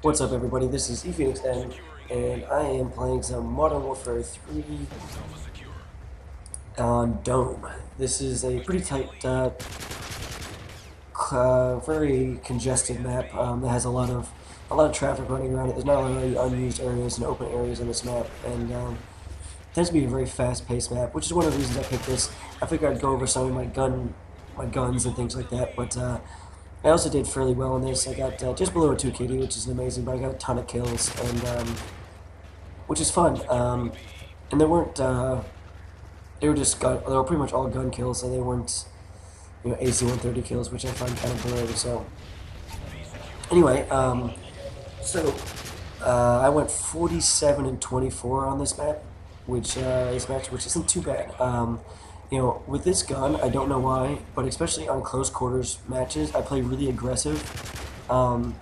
What's up, everybody? This is ePhoenixN, and I am playing some Modern Warfare 3 on Dome. This is a pretty tight, very congested map that has a lot of traffic running around it. There's not a lot of unused areas and open areas in this map, and tends to be a very fast-paced map, which is one of the reasons I picked this. I figured I'd go over some of my guns and things like that, but I also did fairly well in this. I got just below a 2 KD, which is amazing, but I got a ton of kills, and which is fun. And they weren't they were pretty much all gun kills, so they weren't AC 130 kills, which I find kind of boring. So anyway, so I went 47 and 24 on this map, which isn't too bad. With this gun, I don't know why, but especially on close quarters matches, I play really aggressive. And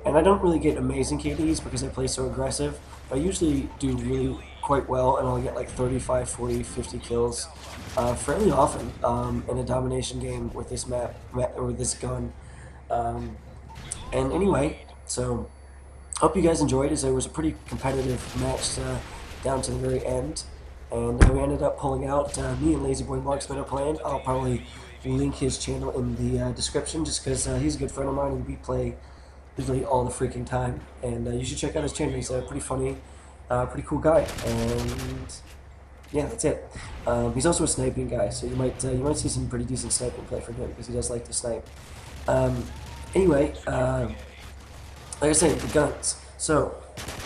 I don't really get amazing KDs because I play so aggressive. I usually do really quite well, and I'll get like 35, 40, 50 kills fairly often in a domination game with this or with this gun. And anyway, so hope you guys enjoyed, as it was a pretty competitive match down to the very end. And we ended up pulling out. Me and Lazy Boy Marksman are playing. I'll probably link his channel in the description, just because he's a good friend of mine and we play literally all the freaking time. And you should check out his channel. He's a pretty funny, pretty cool guy. And yeah, that's it. He's also a sniping guy, so you might see some pretty decent sniping play from him, because he does like to snipe. Anyway, like I said, the guns. So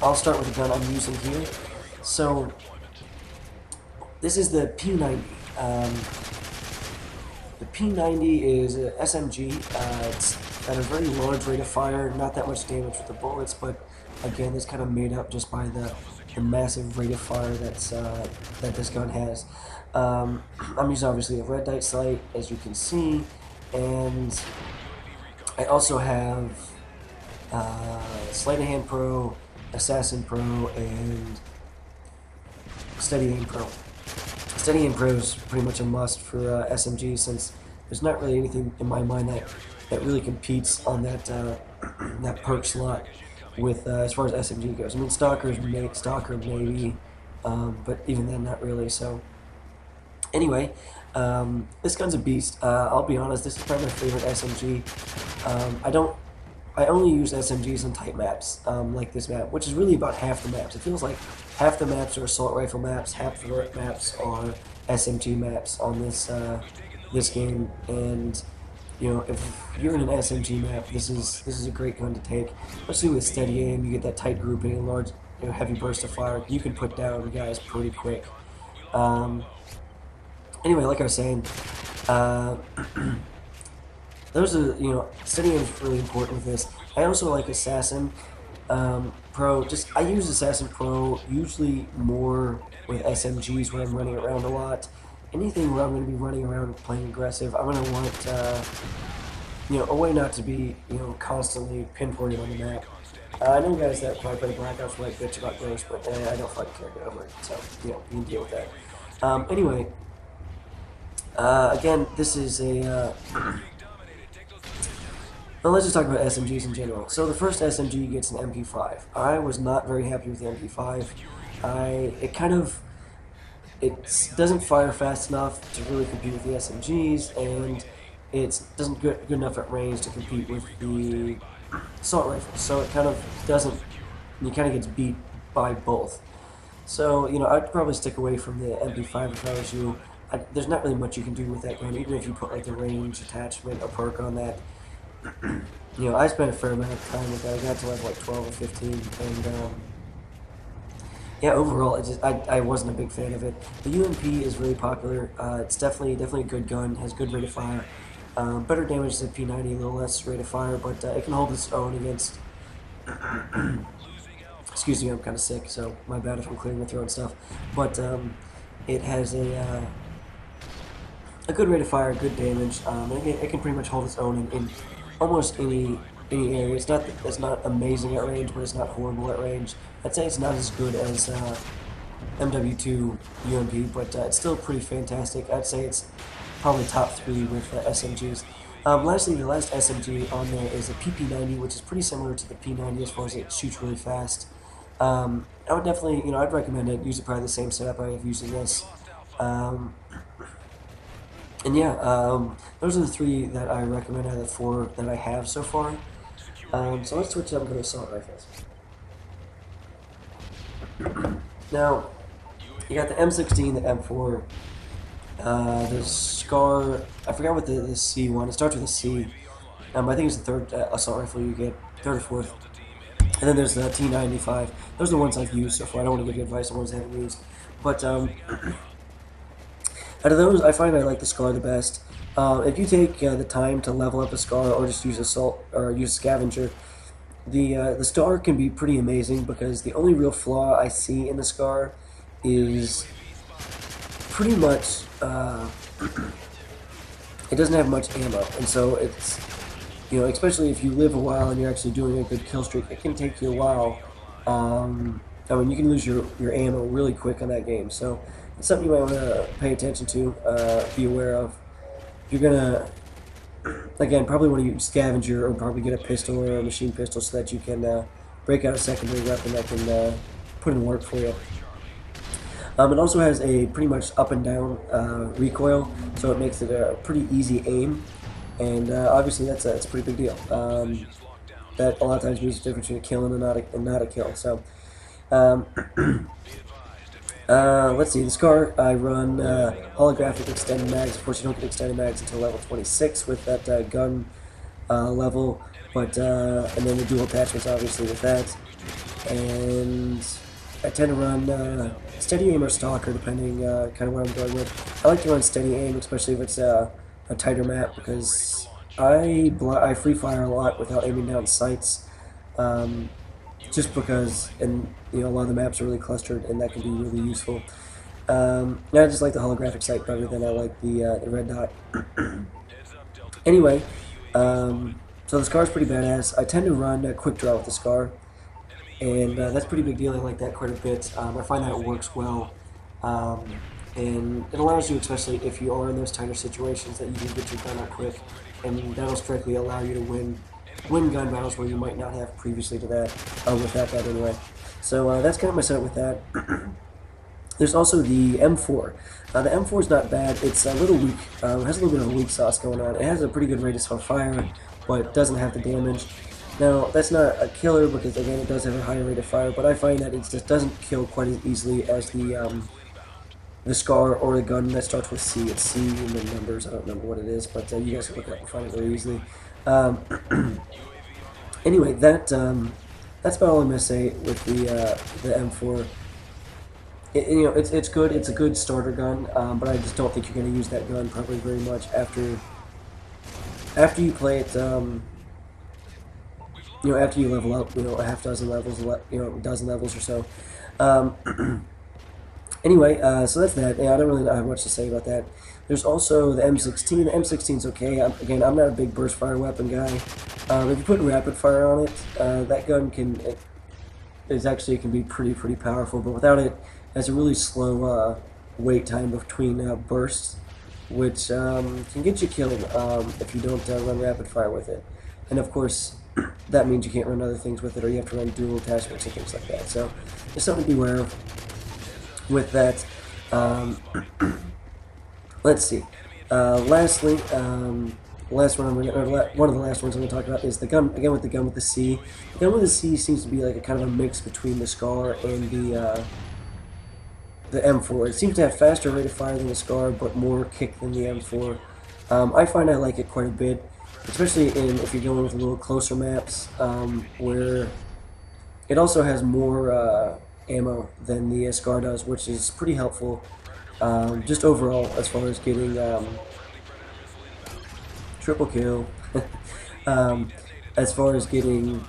I'll start with the gun I'm using here. So this is the P90. The P90 is a SMG. It's got a very large rate of fire, not that much damage with the bullets, but again, it's kind of made up just by the massive rate of fire that this gun has. I'm using obviously a red dot sight, as you can see, and I also have Sleight of Hand Pro, Assassin Pro, and Steady Aim Pro. Steady Aim Pro is pretty much a must for SMG, since there's not really anything in my mind that really competes on that that perk slot with as far as SMG goes. I mean, Stalker maybe, but even then, not really. So anyway, this gun's a beast. I'll be honest, this is probably my favorite SMG. I only use SMGs on tight maps, like this map, which is really about half the maps. It feels like half the maps are assault rifle maps, half the maps are SMG maps on this game. And if you're in an SMG map, this is a great gun to take, especially with steady aim. You get that tight grouping and large, heavy burst of fire. You can put down guys pretty quick. Anyway, like I was saying, those are, steady aim is really important with this. I also like Assassin Pro. I use Assassin Pro usually more with SMGs when I'm running around a lot. Anything where I'm going to be running around playing aggressive, I'm going to want, a way not to be, constantly pinpointed on the map. I know guys that probably play Blackouts might bitch about those, but I don't fucking care over it, so, you can deal with that. Anyway, again, this is a, well, let's just talk about SMGs in general. So the first SMG gets an MP5. I was not very happy with the MP5. It doesn't fire fast enough to really compete with the SMGs, and it doesn't good enough at range to compete with the assault rifles. So it kind of doesn't. It kind of gets beat by both. So I'd probably stick away from the MP5 if I was you. There's not really much you can do with that gun, even if you put like the range attachment or perk on that. I spent a fair amount of time with that. I got to level like 12 or 15, and yeah, overall, I wasn't a big fan of it. The UMP is really popular. It's definitely a good gun. Has good rate of fire. Better damage than P90, a little less rate of fire, but it can hold its own against. Excuse me, I'm kind of sick, so my bad if I'm clearing my throat and stuff. But it has a good rate of fire, good damage. It can pretty much hold its own in almost any area. It's not amazing at range, but it's not horrible at range. I'd say it's not as good as MW2 UMP, but it's still pretty fantastic. I'd say it's probably top 3 with SMGs. Lastly, the last SMG on there is a PP90, which is pretty similar to the P90 as far as it shoots really fast. I would definitely, I'd recommend it. Use probably the same setup I have using this. Um, and yeah, those are the three that I recommend out of the four that I have so far. So let's switch up and go to assault rifles. Now, you got the M16, the M4, the SCAR. I forgot what the C one. It starts with a C. I think it's the third assault rifle you get, third or fourth. And then there's the T95. Those are the ones I've used so far. I don't want to give you advice on ones I haven't used. But out of those, I find I like the SCAR the best. If you take the time to level up a SCAR or just use assault or use scavenger, the SCAR can be pretty amazing because the only real flaw I see in the SCAR is pretty much it doesn't have much ammo, and so it's, especially if you live a while and you're actually doing a good kill streak, it can take you a while. I mean, you can lose your ammo really quick on that game, so it's something you might want to pay attention to, be aware of. You're gonna, again, probably want to use scavenger or probably get a pistol or a machine pistol so that you can break out a secondary weapon that can put in work for you. It also has a pretty much up and down recoil, so it makes it a pretty easy aim, and obviously that's a pretty big deal. That a lot of times means the difference between a kill and not a kill. So let's see, the SCAR, I run holographic extended mags. Of course, you don't get extended mags until level 26 with that gun level, but and then the dual attachments obviously with that, and I tend to run steady aim or stalker, depending kind of what I'm going with. I like to run steady aim, especially if it's a tighter map, because I free fire a lot without aiming down sights, just because, and a lot of the maps are really clustered, and that can be really useful. I just like the holographic sight better than I like the red dot. Anyway, so the SCAR is pretty badass. I tend to run a quick draw with the SCAR, and that's a pretty big deal. I like that quite a bit. I find that it works well, and it allows you, especially if you are in those tighter situations, that you can get your gun out quick, and that'll strictly allow you to win gun battles where you might not have previously to that, with that anyway. So that's kind of my setup with that. There's also the M4. The M4 is not bad. It's a little weak. It has a little bit of a weak sauce going on. It has a pretty good radius of fire, but doesn't have the damage. Now, that's not a killer because, again, it does have a higher rate of fire, but I find that it just doesn't kill quite as easily as the SCAR or the gun that starts with C. It's C in the numbers. I don't remember what it is, but you guys can look it up and find it very easily. Anyway, that's about all I'm going to say with the M4. It's good. It's a good starter gun, but I just don't think you're going to use that gun probably very much after you play it. After you level up, a half dozen levels, a dozen levels or so. Anyway, so that's that. Yeah, I don't really have much to say about that. There's also the M16. The M16's okay. Again, I'm not a big burst fire weapon guy. If you put rapid fire on it, that gun can be pretty powerful. But without it, it has a really slow wait time between bursts, which can get you killed if you don't run rapid fire with it. And of course, that means you can't run other things with it, or you have to run dual attachments and things like that. So there's something to be aware of with that. Let's see. Lastly, one of the last ones I'm going to talk about is the gun. Again, with the gun with the C. The gun with the C seems to be like a kind of a mix between the SCAR and the M4. It seems to have faster rate of fire than the SCAR, but more kick than the M4. I find I like it quite a bit, especially if you're going with a little closer maps, where it also has more ammo than the SCAR does, which is pretty helpful, just overall as far as getting triple kill, as far as getting,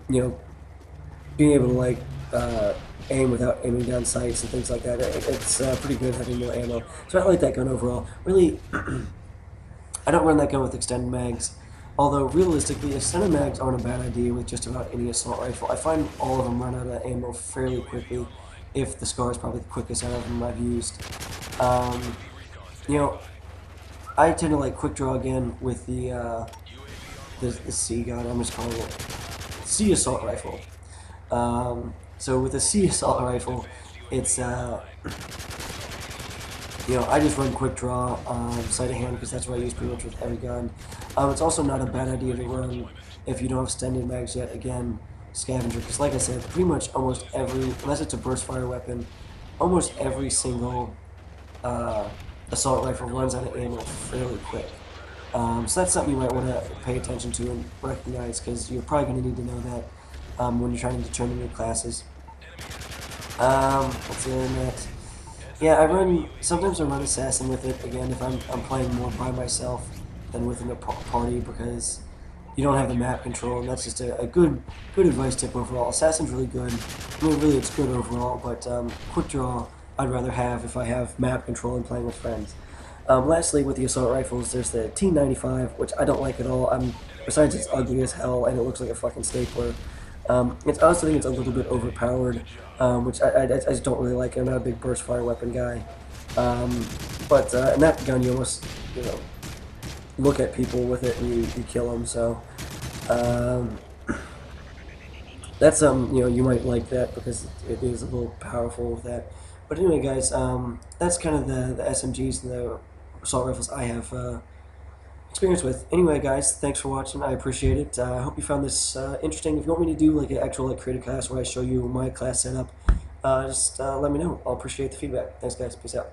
being able to aim without aiming down sights and things like that. It's pretty good having more ammo. So I like that gun overall. Really, I don't run that gun with extended mags, although realistically, extended mags aren't a bad idea with just about any assault rifle. I find all of them run out of ammo fairly quickly, if the SCAR is probably the quickest out of them I've used. I tend to like quick draw again with the C gun. I'm just calling it C assault rifle. So with the C assault rifle, it's I just run quick draw, sleight of hand, because that's what I use pretty much with every gun. It's also not a bad idea to run if you don't have extended mags yet. Again, scavenger, because like I said, pretty much almost every, unless it's a burst fire weapon, almost every single assault rifle runs out of ammo fairly quick. So that's something you might want to pay attention to and recognize, because you're probably going to need to know that when you're trying to determine your classes. What's the other next? Yeah, sometimes I run Assassin with it, again, if I'm playing more by myself than within a party, because you don't have the map control, and that's just a good advice tip overall. Assassin's really good. I mean, really, it's good overall, but quick draw I'd rather have if I have map control and playing with friends. Lastly, with the assault rifles, there's the T95, which I don't like at all. Besides it's ugly as hell and it looks like a fucking stapler. I also think it's a little bit overpowered, which I just don't really like. I'm not a big burst fire weapon guy. But in that gun, you almost, look at people with it and you kill them. So that's you might like that because it is a little powerful with that. But anyway, guys, that's kind of the SMGs and the assault rifles I have experience with. Anyway, guys, thanks for watching. I appreciate it. I hope you found this interesting. If you want me to do like an actual creative class where I show you my class setup, just let me know. I'll appreciate the feedback. Thanks, guys. Peace out.